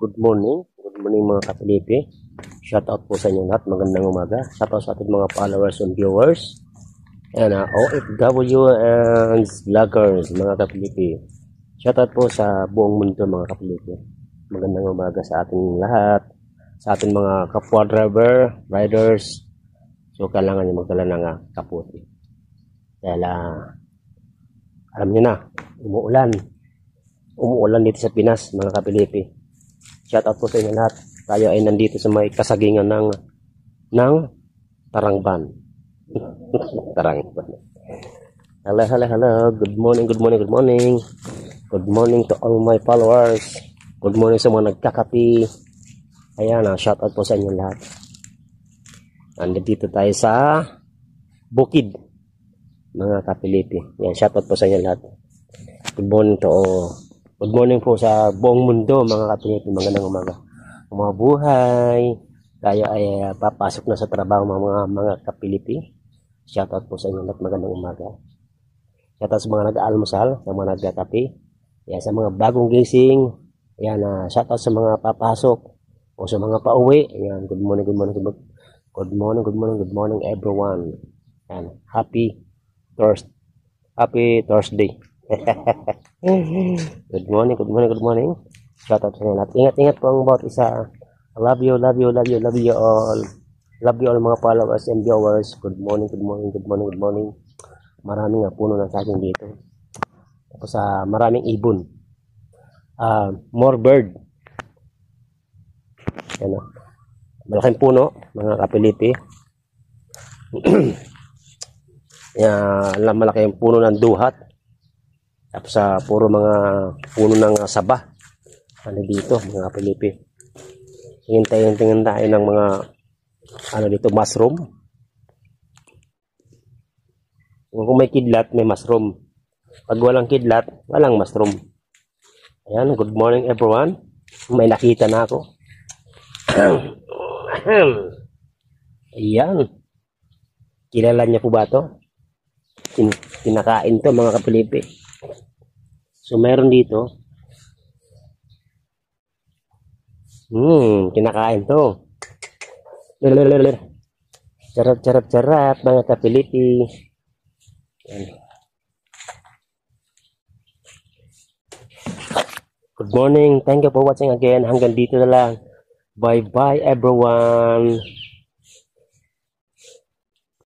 Good morning. Good morning mga kapilipi. Shout out po sa inyo lahat. Magandang umaga. Shout out sa ating mga followers and viewers. And OFW and vloggers mga kapilipi. Shout out po sa buong mundo mga kapilipi. Magandang umaga sa ating lahat. Sa ating mga kapwa driver, riders. So kailangan nyo magdala ng kaputi. Dahil alam nyo na, umuulan. Umuulan dito sa Pinas mga kapilipi. Shout out po sa inyo lahat. Tayo ay nandito sa may kasagingan ng Tarangban. Tarangban. Hello, hello, hello. Good morning, good morning, good morning. Good morning to all my followers. Good morning sa mga nagkakapi. Ayan, shout out po sa inyo lahat. Nandito tayo sa Bukid, mga kapilipi. Ayan, shout out po sa inyo lahat. Good morning to all. Good morning po sa buong mundo mga kapilipi, magandang umaga. Mga buhay, tayo ay papasok na sa trabaho mga kapilipi. Shoutout po sa inyo at magandang umaga. Shoutout sa mga nag-aalmusal, sa mga nagkakape, yan, sa mga bagong gising, yan, shoutout sa mga papasok o sa mga pauwi. Yan, good morning, good morning, good morning, good morning, good morning everyone. Yan, happy Thursday. Good morning, good morning, good morning. Shout out sa inyo lahat. Ingat-ingat po ang bawat isa. Love you, love you, love you, love you all. Love you all mga followers and viewers. Good morning, good morning, good morning, good morning. Maraming puno ng saging dito. Tapos maraming ibon. More bird. Yan, malaking puno, mga kapilipi. Yan, malaking puno ng duhat. Tapos puro mga puno ng saba. Ano dito, mga kapilipi. Hintayin tayo ng mga dito, mushroom. Kung may kidlat, may mushroom. Pag walang kidlat, walang mushroom. Ayan, good morning everyone. May nakita na ako. Ayan. Kilala niya po ba ito? Kinakain to mga kapilipi. So meron dito. Kinakain to. Charap mga kapilipi. Good morning. Thank you for watching again. Hanggang dito na lang. Bye bye everyone.